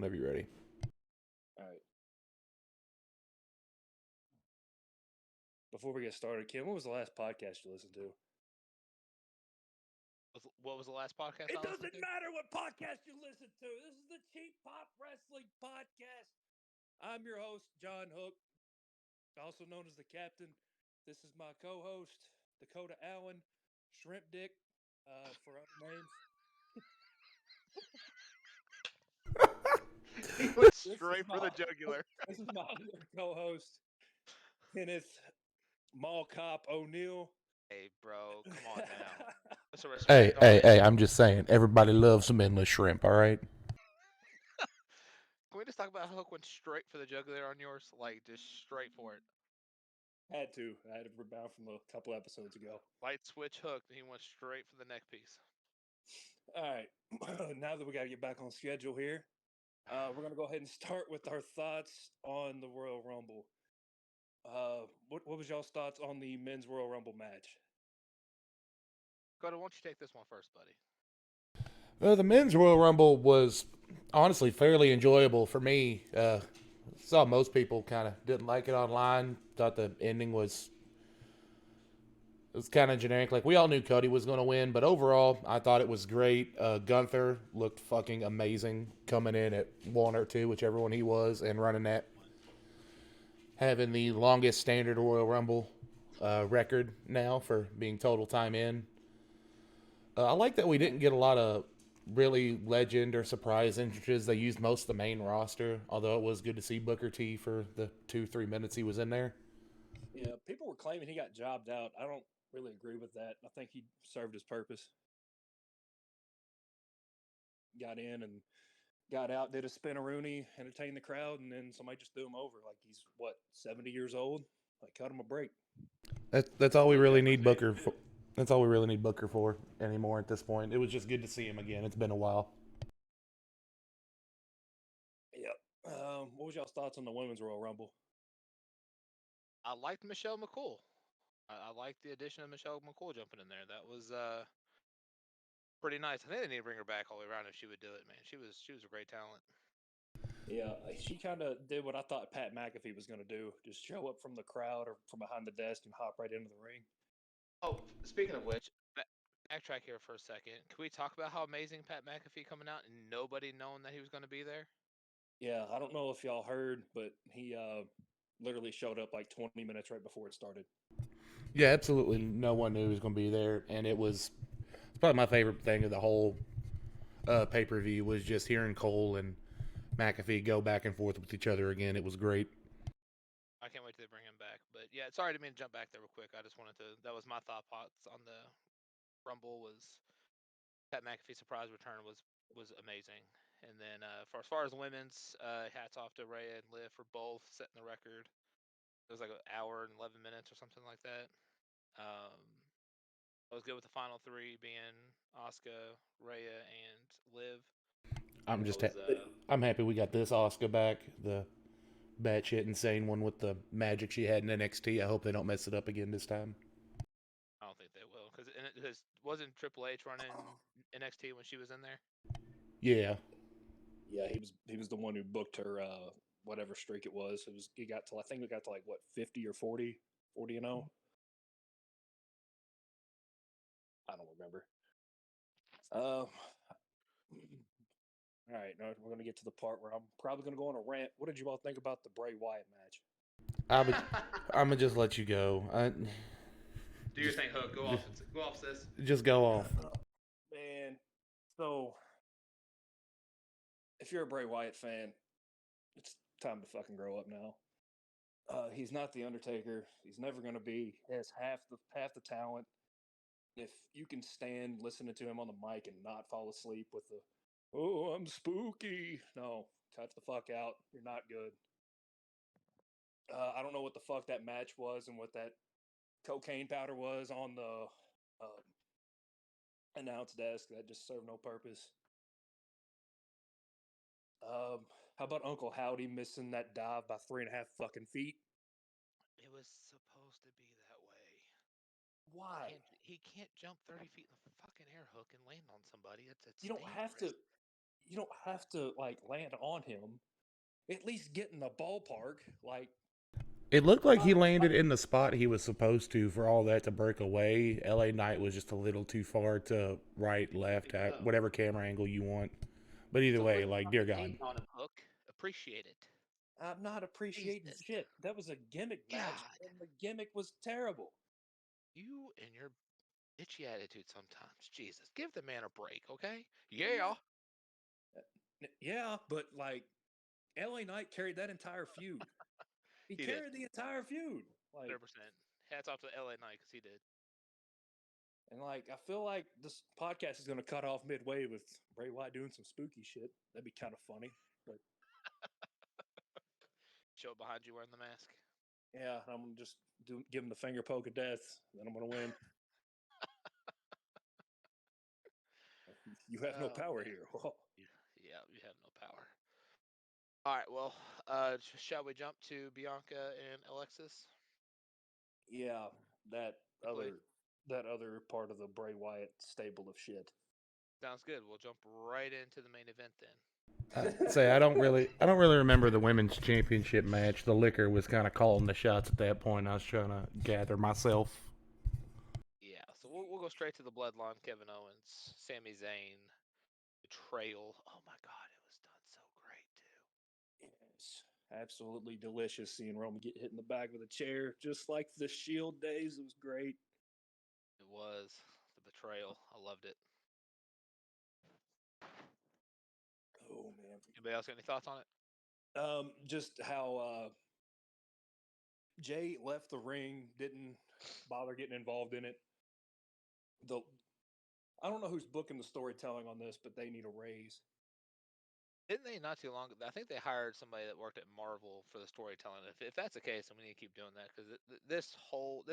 whenever you're ready. All right. Before we get started, Kim, what was the last podcast you listened to? What was the last podcast It I listened doesn't to? matter what podcast you listen to. This is the Cheap Pop Wrestling Podcast. I'm your host, John Hook, also known as the Captain. This is my co-host, Dakota Allen, Shrimp Dick, for other names. He went This is straight for the jugular. This is my other co-host, Kenneth Mall Cop O'Neill. Hey, bro, come on now. Put some respect Hey, on hey, it. hey! I'm just saying, everybody loves some endless shrimp. All right. Can we just talk about how Hook went straight for the jugular on yours? Like, just straight for it. Had to. I had to rebound from a couple episodes ago. Light switch Hook, and he went straight for the neck piece. All right. Now that we got to get back on schedule here, we're going to go ahead and start with our thoughts on the Royal Rumble. What was y'all's thoughts on the men's Royal Rumble match? Dakota, why don't you take this one first, buddy? The men's Royal Rumble was honestly fairly enjoyable for me. Saw most people kind of didn't like it online. Thought the ending was kind of generic. Like we all knew Cody was going to win, but overall, I thought it was great. Gunther looked fucking amazing coming in at 1 or 2, whichever one he was, and running that, having the longest standard Royal Rumble record now for being total time in. I like that we didn't get a lot of really legend or surprise entrances. They used most of the main roster, although it was good to see Booker T for the 2-3 minutes he was in there. Yeah, people were claiming he got jobbed out. I don't really agree with that. I think he served his purpose. Got in and got out, did a spin-a-rooney, entertained the crowd, and then somebody just threw him over. Like he's, 70 years old? Like, cut him a break. That's all we really need Booker for. That's all we really need Booker for anymore at this point. It was just good to see him again. It's been a while. Yep. What was y'all's thoughts on the women's Royal Rumble? I liked Michelle McCool. I liked the addition of Michelle McCool jumping in there. That was pretty nice. I think they need to bring her back all the way around if she would do it, man. She was a great talent. Yeah, she kind of did what I thought Pat McAfee was going to do. Just show up from the crowd or from behind the desk and hop right into the ring. Oh, speaking of which, backtrack here for a second. Can we talk about how amazing Pat McAfee coming out and nobody knowing that he was going to be there? Yeah, I don't know if y'all heard, but he literally showed up like 20 minutes right before it started. Yeah, absolutely. No one knew he was going to be there, and it's probably my favorite thing of the whole pay per view was just hearing Cole and McAfee go back and forth with each other again. It was great. I can't wait to bring him back. But yeah, sorry to jump back there real quick. I just wanted to. That was my thought thoughts on the Rumble. Was Pat McAfee's surprise return was amazing. And then for as far as women's, hats off to Rhea and Liv for both setting the record. It was like an hour and 11 minutes or something like that. I was good with the final three being Asuka, Rhea, and Liv. I'm That just was I'm happy we got this Oscar back. The batshit insane one with the magic she had in NXT. I hope they don't mess it up again this time. I don't think they will because it wasn't Triple H running NXT when she was in there. Yeah. Yeah, he was the one who booked her whatever streak it was. He got to, I think it got to like what, 50 or 40, 40 and 0. I don't remember. All right, now we're going to get to the part where I'm probably going to go on a rant. What did you all think about the Bray Wyatt match? I'm gonna just let you go. Do your thing, Hook. Go off, sis. Just go off. Man, so if you're a Bray Wyatt fan, it's time to fucking grow up now. He's not the Undertaker. He's never going to be. He has half the talent. If you can stand listening to him on the mic and not fall asleep with the "Oh, I'm spooky," no, cut the fuck out. You're not good. I don't know what the fuck that match was and what that cocaine powder was on the um, announce desk. That just served no purpose. How about Uncle Howdy missing that dive by 3.5 fucking feet? It was supposed to be that way. Why? He can't jump 30 feet in the fucking air, Hook, and land on somebody. It's You don't have to. dangerous. you don't have to like land on him. At least get in the ballpark. Like It looked like he landed in the spot he was supposed to for all that to break away. LA Knight was just a little too far to right, left, whatever camera angle you want. But either way, like, dear God. On him, Hook. Appreciate it. I'm not appreciating Jesus. shit. That was a gimmick match, God. and the gimmick was terrible. You and your bitchy attitude sometimes. Jesus. Give the man a break, okay? Yeah. Yeah, but like LA Knight carried that entire feud. He He did. carried the entire feud. Like 100%. Hats off to LA Knight because he did. And like, I feel like this podcast is going to cut off midway with Bray Wyatt doing some spooky shit. That'd be kind of funny. But Show it behind you wearing the mask. yeah, I'm going to just give him the finger poke of death. Then I'm going to win. You have no power man. here. Yeah, you have no power. All right, well, shall we jump to Bianca and Alexis? Yeah, that Quickly. other part of the Bray Wyatt stable of shit. Sounds good. We'll jump right into the main event then. I don't really remember the women's championship match. The liquor was kind of calling the shots at that point. I was trying to gather myself. Yeah, so we'll go straight to the bloodline. Kevin Owens, Sami Zayn, betrayal. Oh my God, it was done so great too. Yes, absolutely delicious seeing Roman get hit in the back with a chair, just like the Shield days. It was great. It was the betrayal. I loved it. Oh man. Anybody else got any thoughts on it? Just how Jay left the ring, didn't bother getting involved in it. I don't know who's booking the storytelling on this, but they need a raise. Didn't they not too long ago? I think they hired somebody that worked at Marvel for the storytelling. If that's the case, then we need to keep doing that because this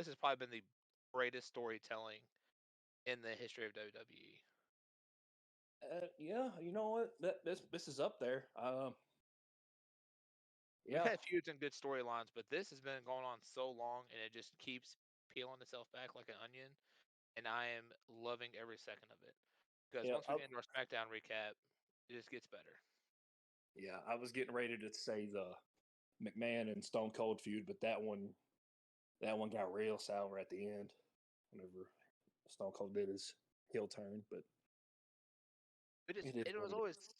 has probably been the greatest storytelling in the history of WWE. Yeah, you know what? This is up there. We've had feuds and good storylines, but this has been going on so long, and it just keeps peeling itself back like an onion. And I am loving every second of it because once we get into our SmackDown recap, it just gets better. Yeah, I was getting ready to say the McMahon and Stone Cold feud, but that one got real sour at the end whenever Stone Cold did his heel turn. But it was always,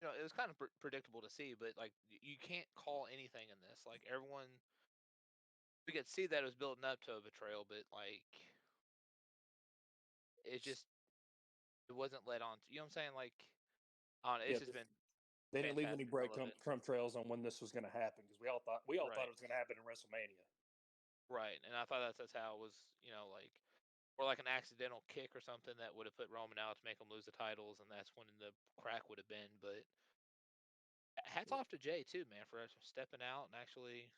it was kind of predictable to see, but like you can't call anything in this. Like everyone, we could see that it was building up to a betrayal, but like it wasn't led on. You know what I'm saying? Like, it's just been. They didn't leave any breadcrumb trails on when this was going to happen because we all thought it was going to happen in WrestleMania. Right, and I thought that's how it was. Like, or like an accidental kick or something that would have put Roman out to make him lose the titles, and that's when the crack would have been. But hats off to Jay too, man, for stepping out and actually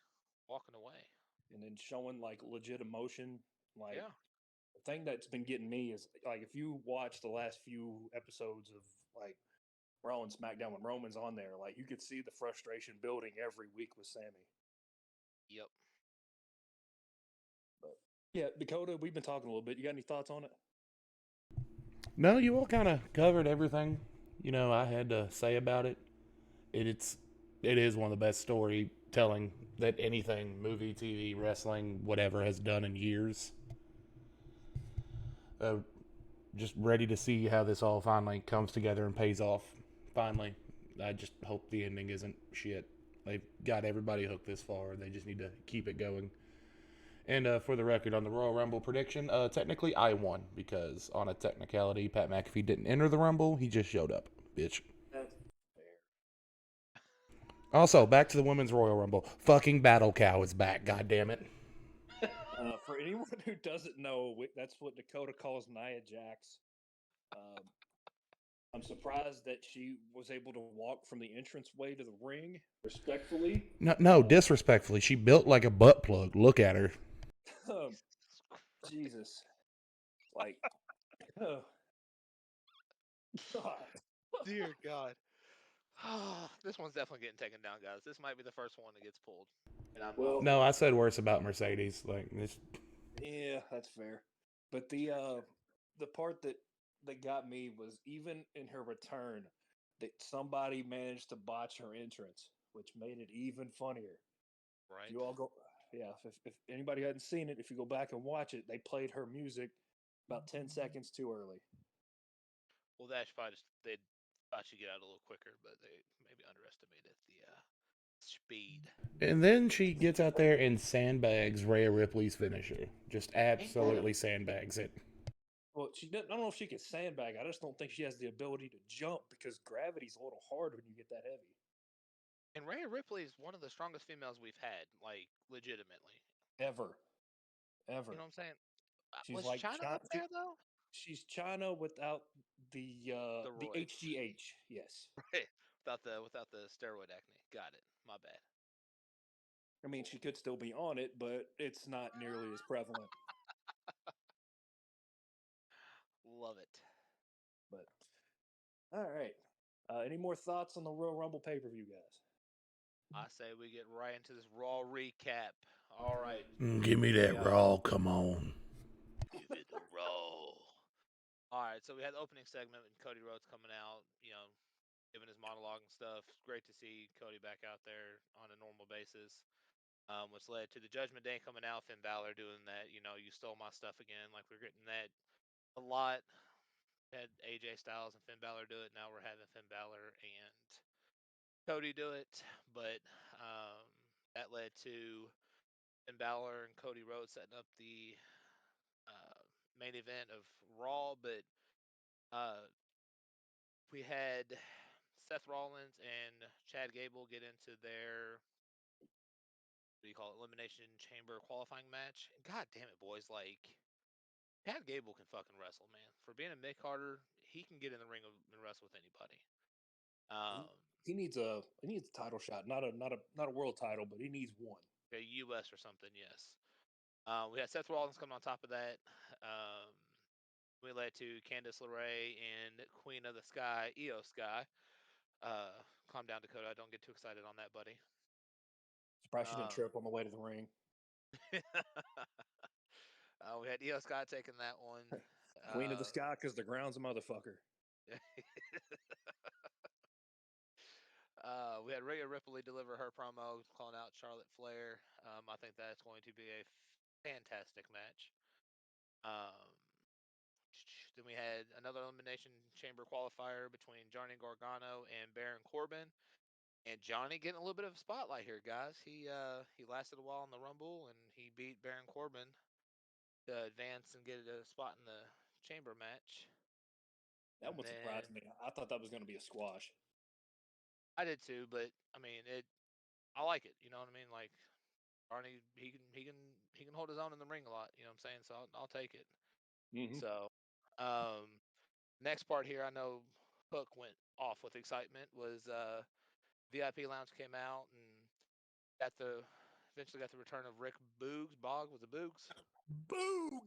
walking away. And then showing like legit emotion. Like the thing that's been getting me is like if you watch the last few episodes of like Raw and SmackDown when Roman's on there, like you could see the frustration building every week with Sami. Yep. But yeah, Dakota, we've been talking a little bit. You got any thoughts on it? No, you all kind of covered everything I had to say about it. It is one of the best storytelling that anything, movie, TV, wrestling, whatever, has done in years. Just ready to see how this all finally comes together and pays off. Finally. I just hope the ending isn't shit. They've got everybody hooked this far. They just need to keep it going. And for the record, on the Royal Rumble prediction, technically I won because on a technicality, Pat McAfee didn't enter the Rumble. He just showed up, bitch. That's fair. Also, back to the Women's Royal Rumble. Fucking Battle Cow is back, goddammit. For anyone who doesn't know, that's what Dakota calls Nia Jax. I'm surprised that she was able to walk from the entranceway to the ring respectfully. No, disrespectfully. She built like a butt plug. Look at her. Jesus. Like, God. Dear God. This one's definitely getting taken down, guys. This might be the first one that gets pulled. And no, I said worse about Mercedes. Like this. Yeah, that's fair. But the part that got me was even in her return, that somebody managed to botch her entrance, which made it even funnier. Right. If you all go, yeah. If anybody hadn't seen it, if you go back and watch it, they played her music about 10 seconds too early. Well, that's probably just they thought she'd get out a little quicker, but they maybe underestimated the speed. And then she gets out there and sandbags Rhea Ripley's finisher. Just absolutely sandbags it. Well, she didn't, I don't know if she can sandbag. I just don't think she has the ability to jump because gravity's a little hard when you get that heavy. And Rhea Ripley is one of the strongest females we've had, like legitimately. Ever. You know what I'm saying? She's Was like China up there though? she's China without the roids. HGH. Yes. Right. Without the steroid acne. Got it. My bad. I mean, she could still be on it, but it's not nearly as prevalent. Love it. But all right. Any more thoughts on the Royal Rumble pay per view, guys? I say we get right into this Raw recap. All right. Give me that Raw, come on. Give it a Raw. All right, so we had the opening segment with Cody Rhodes coming out, giving his monologue and stuff. It's great to see Cody back out there on a normal basis, which led to the Judgment Day coming out. Finn Balor doing that, you stole my stuff again. Like we're getting that a lot. Had AJ Styles and Finn Balor do it. Now we're having Finn Balor and Cody do it. But that led to Finn Balor and Cody Rhodes setting up the main event of Raw. But we had Seth Rollins and Chad Gable get into their elimination chamber qualifying match. God damn it, boys! Like Chad Gable can fucking wrestle, man. For being a mid Carter, he can get in the ring and wrestle with anybody. He needs a title shot, not a world title, but he needs one. A US or something, yes. We had Seth Rollins coming on top of that. We led to Candice LeRae and Queen of the Sky, Io Sky. Calm down, Dakota. Don't get too excited on that, buddy. Surprised she didn't trip on the way to the ring. We had Io Sky taking that one. Queen of the Sky because the ground's a motherfucker. We had Rhea Ripley deliver her promo, calling out Charlotte Flair. I think that's going to be a fantastic match. Then we had another Elimination Chamber qualifier between Johnny Gargano and Baron Corbin. And Johnny getting a little bit of a spotlight here, guys. He lasted a while in the Rumble, and he beat Baron Corbin to advance and get a spot in the Chamber match. That one surprised me. I thought that was going to be a squash. I did too, but I mean, I like it. You know what I mean? Like Barney, he can hold his own in the ring a lot. You know what I'm saying? So I'll take it. Mm-hmm. So, next part here, I know Hook went off with excitement. Was VIP Lounge came out and eventually got the return of Rick Boogs. Was it Boogs? Boogs.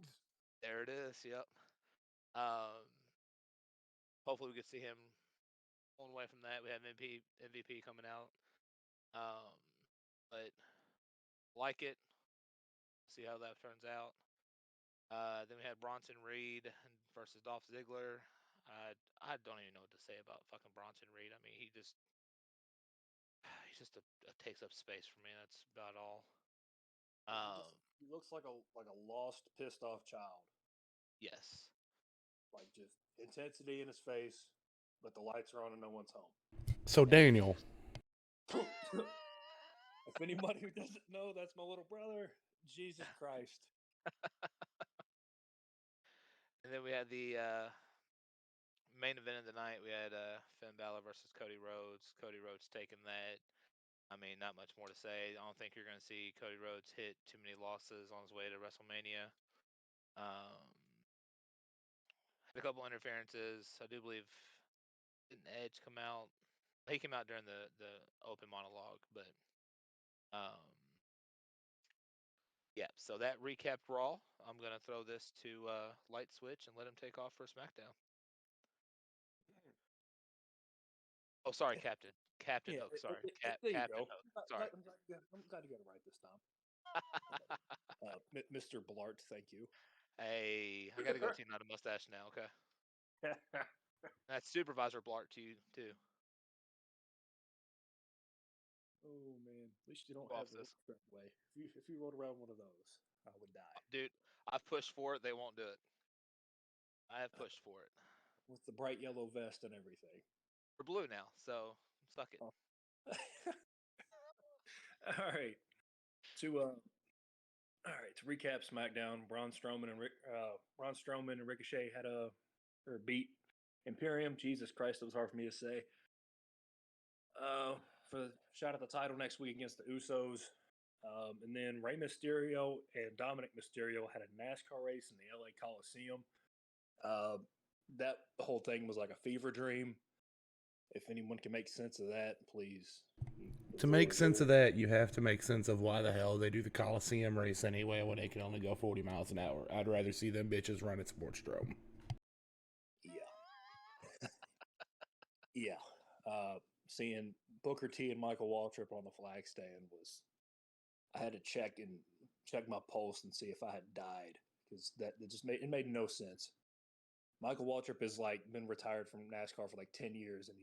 There it is. Yep. Hopefully we get to see him pulling away from that. We have MVP coming out. But like it. See how that turns out. Then we had Bronson Reed versus Dolph Ziggler. I don't even know what to say about fucking Bronson Reed. I mean, he's just takes up space for me. That's about all. He looks like a lost, pissed off child. Yes. Like just intensity in his face, but the lights are on and no one's home. So Daniel. If anybody who doesn't know, that's my little brother. Jesus Christ. And then we had the main event of the night. We had Finn Balor versus Cody Rhodes. Cody Rhodes taking that. I mean, not much more to say. I don't think you're going to see Cody Rhodes hit too many losses on his way to WrestleMania. Had a couple interferences. I do believe didn't Edge come out? He came out during the open monologue, but yeah. So that recapped Raw. I'm gonna throw this to Light Switch and let him take off for SmackDown. Oh, sorry, Captain. Captain Hook. Sorry, Captain Hook. Sorry. I'm glad you got it right this time. Mr. Blart, thank you. Hey, I gotta go team out a mustache now. Okay. That's Supervisor Blart to you too. man. At least you don't Go have off the this. strap way. If you rode around one of those, I would die. Dude, I've pushed for it. They won't do it. I have pushed for it. With the bright yellow vest and everything. We're blue now, so suck it. Oh. All right. To recap SmackDown, Braun Strowman and Ricochet had beat Imperium. Jesus Christ, it was hard for me to say. For the shot at the title next week against the Usos. And then Rey Mysterio and Dominic Mysterio had a NASCAR race in the LA Coliseum. That whole thing was like a fever dream. If anyone can make sense of that, please. To make sense of that, you have to make sense of why the hell they do the Coliseum race anyway when they can only go 40 miles an hour. I'd rather see them bitches run at Sportsdrome. Yeah. Yeah. Seeing Booker T and Michael Waltrip on the flag stand I had to check my pulse and see if I had died because it made no sense. Michael Waltrip has like been retired from NASCAR for like 10 years and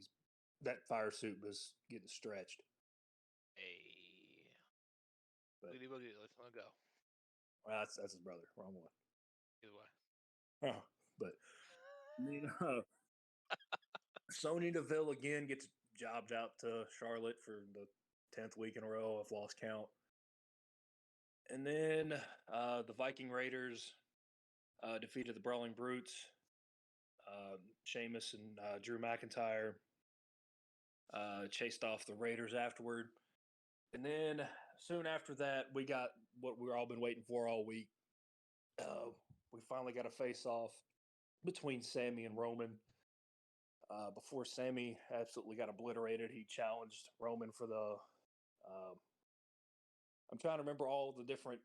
that fire suit was getting stretched. Hey. But Boogie, let's let go. Well, that's his brother. Wrong one. Either way. But Sonya Deville again gets jobbed out to Charlotte for the 10th week in a row. I've lost count. And then the Viking Raiders defeated the Brawling Brutes. Sheamus and Drew McIntyre chased off the Raiders afterward. And then soon after that, we got what we've all been waiting for all week. We finally got a face-off between Sammy and Roman. Before Sammy absolutely got obliterated, he challenged Roman for the... I'm trying to remember all the different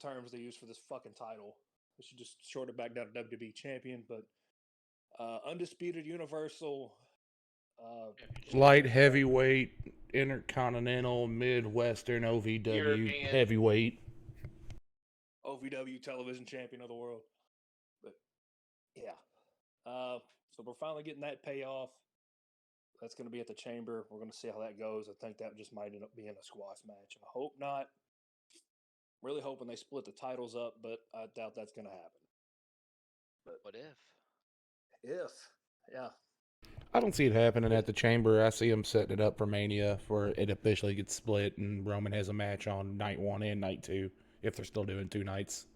terms they use for this fucking title. We should just short it back down to WWE Champion, but Undisputed Universal... Light heavyweight, intercontinental, Midwestern, OVW, European. heavyweight. OVW television champion of the world. But yeah. So we're finally getting that payoff. That's going to be at the Chamber. We're going to see how that goes. I think that just might end up being a squash match. I hope not. Really hoping they split the titles up, but I doubt that's going to happen. But what if? Yeah. I don't see it happening at the Chamber. I see them setting it up for Mania where it officially gets split and Roman has a match on night 1 and night 2 if they're still doing 2 nights.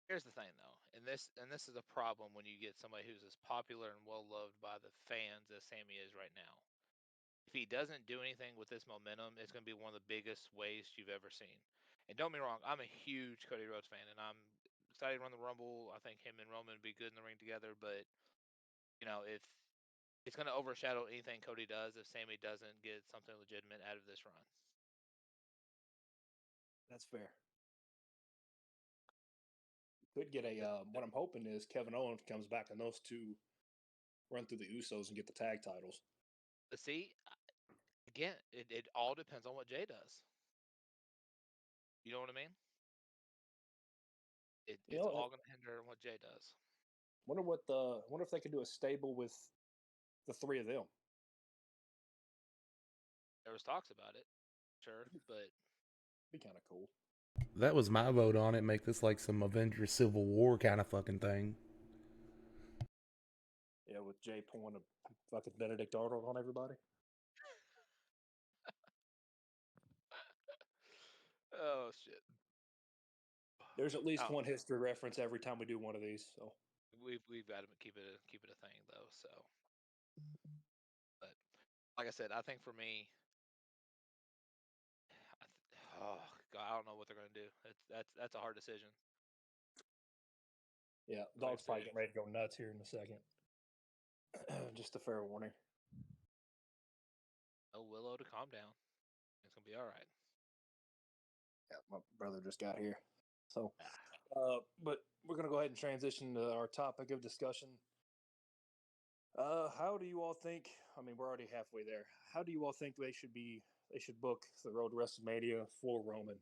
Here's the thing, though, and this is a problem when you get somebody who's as popular and well loved by the fans as Sammy is right now. If he doesn't do anything with this momentum, it's going to be one of the biggest wastes you've ever seen. And don't get me wrong, I'm a huge Cody Rhodes fan, and I'm excited to run the Rumble. I think him and Roman would be good in the ring together, but if it's going to overshadow anything Cody does if Sammy doesn't get something legitimate out of this run. That's fair. Could get what I'm hoping is Kevin Owens comes back and those two run through the Usos and get the tag titles. But see, again, it all depends on what Jay does. You know what I mean? It's all going to hinder what Jay does. Wonder if they could do a stable with the three of them. There was talks about it, sure, but be kind of cool. That was my vote on it. Make this like some Avengers Civil War kind of fucking thing. Yeah, with Jay pulling a fucking Benedict Arnold on everybody. Oh shit! There's at least one history reference every time we do one of these. So we've got to keep it a thing though. So, but like I said, I think for me, oh god, I don't know what they're gonna do. That's a hard decision. Yeah, Dog's probably getting ready to go nuts here in a second. Just a fair warning. Oh, Willow, to calm down. It's gonna be all right. Yeah, my brother just got here. So, but we're gonna go ahead and transition to our topic of discussion. How do you all think? I mean, we're already halfway there. How do you all think they should book the road to WrestleMania for Roman?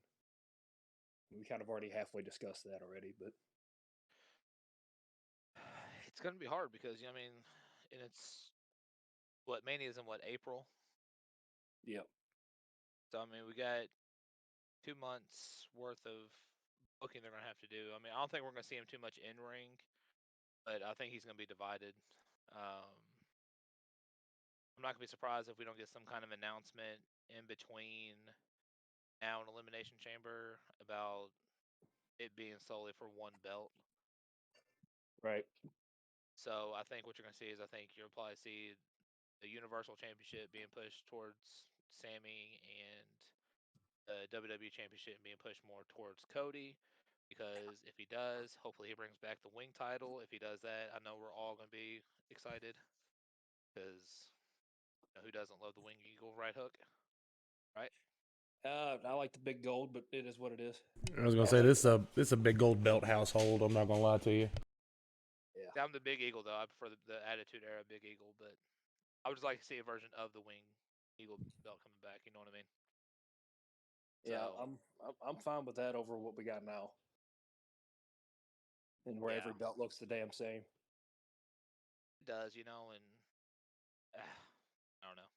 We kind of already halfway discussed that already, but it's going to be hard because and it's what Mania's in April. Yep. So I mean, we got 2 months worth of booking they're gonna have to do. I mean, I don't think we're gonna see him too much in ring, but I think he's gonna be divided. I'm not gonna be surprised if we don't get some kind of announcement in between now and Elimination Chamber about it being solely for one belt. Right. So I think what you're gonna see is I think you'll probably see the Universal Championship being pushed towards Sammy and the WWE Championship being pushed more towards Cody. Because if he does, hopefully he brings back the wing title. If he does that, I know we're all gonna be excited because who doesn't love the wing eagle right hook, right? I like the big gold, but it is what it is. I was gonna say this is a big gold belt household. I'm not gonna lie to you. Yeah, I'm the big eagle though. I prefer the Attitude Era big eagle, but I would just like to see a version of the wing eagle belt coming back. You know what I mean? Yeah, So, I'm fine with that over what we got now, and where yeah, every belt looks the damn same. it does, and I don't know.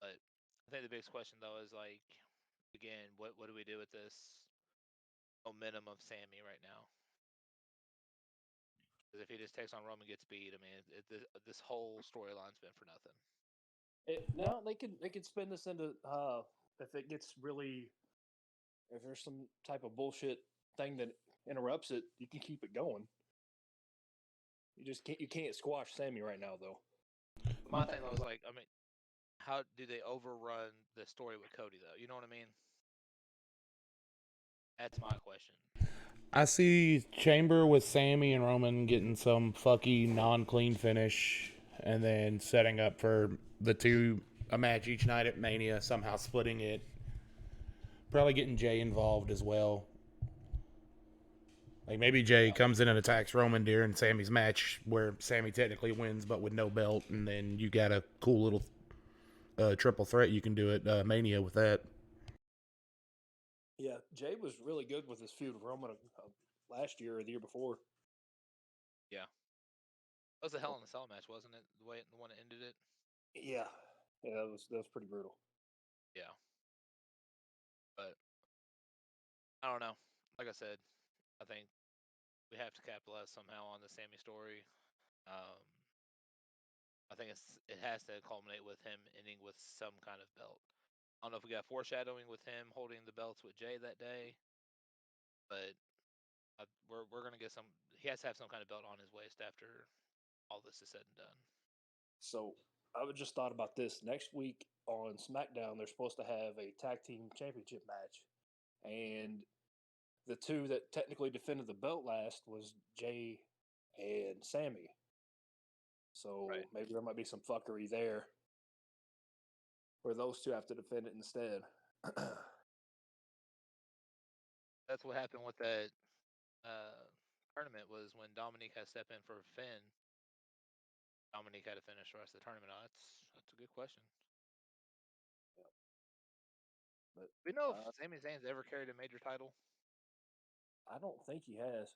But I think the biggest question though is like, again, what do we do with this momentum of Sammy right now? Because if he just takes on Roman and gets beat, I mean, this whole storyline's been for nothing. No, they could spin this into if it gets really, if there's some type of bullshit thing that interrupts it, you can keep it going. You can't squash Sammy right now though. But my thing though is like, I mean, how do they overrun the story with Cody though? You know what I mean? That's my question. I see Chamber with Sammy and Roman getting some fucky non-clean finish, and then setting up for a match each night at Mania, somehow splitting it. Probably getting Jay involved as well. Like maybe Jay comes in and attacks Roman during Sammy's match, where Sammy technically wins but with no belt, and then you got a cool little triple threat you can do at Mania with that. Yeah, Jay was really good with his feud with Roman last year or the year before. Yeah, that was a Hell in a Cell match, wasn't it? The one that ended it. Yeah, that was pretty brutal. Yeah, but I don't know. Like I said, I think we have to capitalize somehow on the Sammy story. I think it has to culminate with him ending with some kind of belt. I don't know if we got foreshadowing with him holding the belts with Jay that day, but we're gonna get some. He has to have some kind of belt on his waist after all this is said and done. So I would just thought about this. Next week on SmackDown, they're supposed to have a tag team championship match, and the two that technically defended the belt last was Jay and Sammy. So Right. maybe there might be some fuckery there where those two have to defend it instead. That's what happened with that tournament was when Dominique had to step in for Finn. Dominique had to finish the rest of the tournament. Oh, that's a good question. Yeah. But We know if Sami Zayn's ever carried a major title. I don't think he has.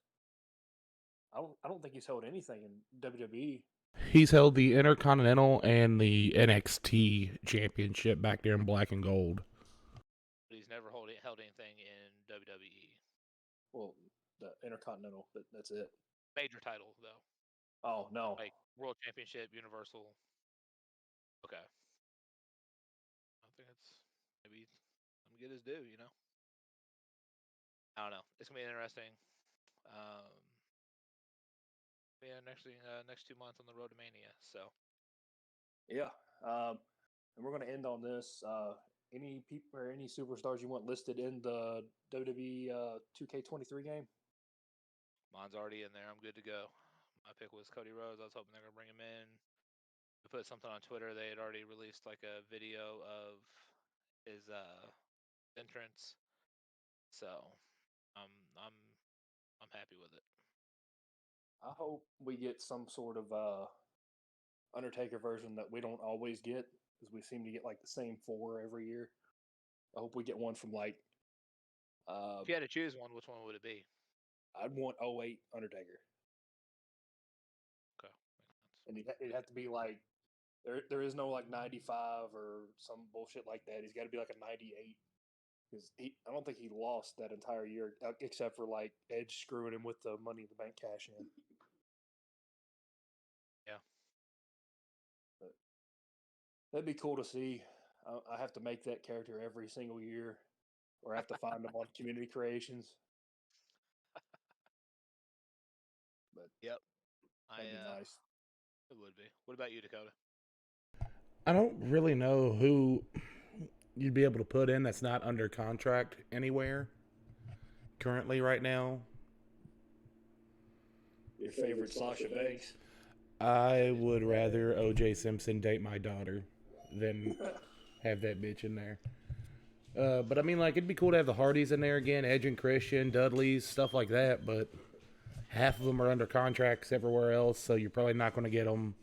I don't think he's held anything in WWE. He's held the Intercontinental and the NXT championship back there in black and gold. But he's never held anything in WWE. Well, the Intercontinental, but that's it. Major title though. Oh no, Like World Championship, Universal. Okay. I think it's maybe I'm gonna get his due. I don't know. It's gonna be interesting. Yeah, next 2 months on the road to Mania. So yeah. And we're going to end on this. Any people or any superstars you want listed in the WWE 2K23 game? mine's already in there. I'm good to go. My pick was Cody Rhodes. I was hoping they're gonna bring him in. We put something on Twitter. They had already released like a video of his entrance. So I'm happy with it. I hope we get some sort of Undertaker version that we don't always get because we seem to get like the same 4 every year. I hope we get one from like. If you had to choose one, which one would it be? I'd want 08 Undertaker. Okay. And it'd have to be like There is no like 95 or some bullshit like that. He's got to be like a 98 because I don't think he lost that entire year except for like Edge screwing him with the Money in the Bank cash in. Yeah. But that'd be cool to see. I have to make that character every single year, or I have to find them on community creations. But Yep. that'd be nice. It would be. What about you, Dakota? I don't really know who you'd be able to put in that's not under contract anywhere currently right now. Your favorite Sasha Banks? I would rather O.J. Simpson date my daughter than have that bitch in there. But I mean, like, it'd be cool to have the Hardys in there again, Edge and Christian, Dudley's, stuff like that. But half of them are under contracts everywhere else, so you're probably not going to get them.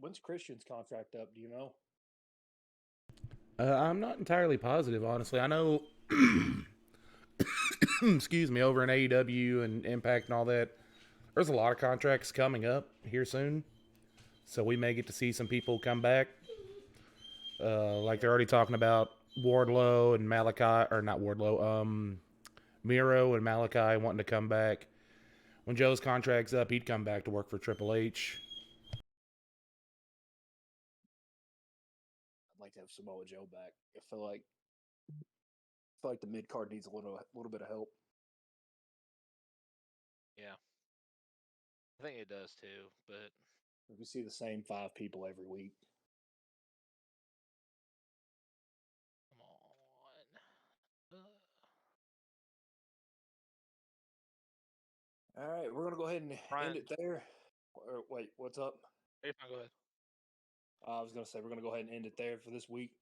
When's Christian's contract up? Do you know? I'm not entirely positive, honestly. I know, excuse me, over in AEW and Impact and all that, there's a lot of contracts coming up here soon. So we may get to see some people come back. Like they're already talking about Wardlow and Malachi, or not Wardlow, Miro and Malachi wanting to come back. When Joe's contract's up, he'd come back to work for Triple H. I'd like to have Samoa Joe back. I feel like the mid card needs a little bit of help. Yeah. I think it does too, but we see the same 5 people every week. Come on. All right, we're gonna go ahead and end it there. Wait, what's up? Hey, go ahead. I was gonna say we're gonna go ahead and end it there for this week.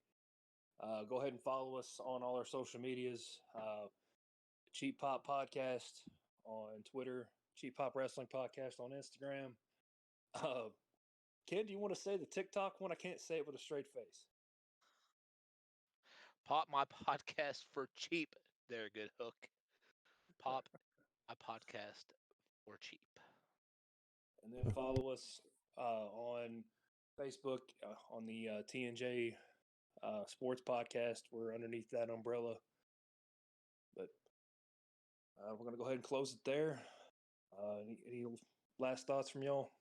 Go ahead and follow us on all our social medias. Cheap Pop Podcast on Twitter, Cheap Pop Wrestling Podcast on Instagram. Ken, do you want to say the TikTok one? I can't say it with a straight face. Pop my podcast for cheap. There, good hook. Pop my podcast for cheap. And then follow us on Facebook on the TNJ Sports Podcast. We're underneath that umbrella. But we're going to go ahead and close it there. Any last thoughts from y'all?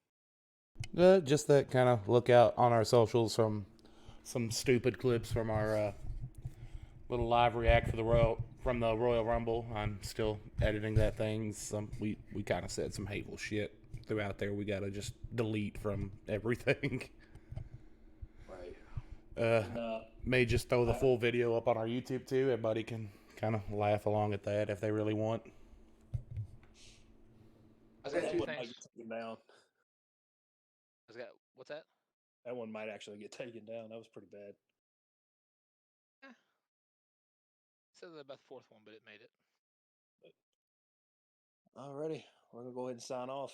Just that kind of look out on our socials from some stupid clips from our little live react for the Royal Rumble. I'm still editing that thing. We kind of said some hateful shit throughout there. We got to just delete from everything. Right. May just throw the full video up on our YouTube too. Everybody can kind of laugh along at that if they really want. I got 2 things. Down. What's that? That one might actually get taken down. That was pretty bad. Said that about the 4th one, but it made it. Alrighty, we're gonna go ahead and sign off.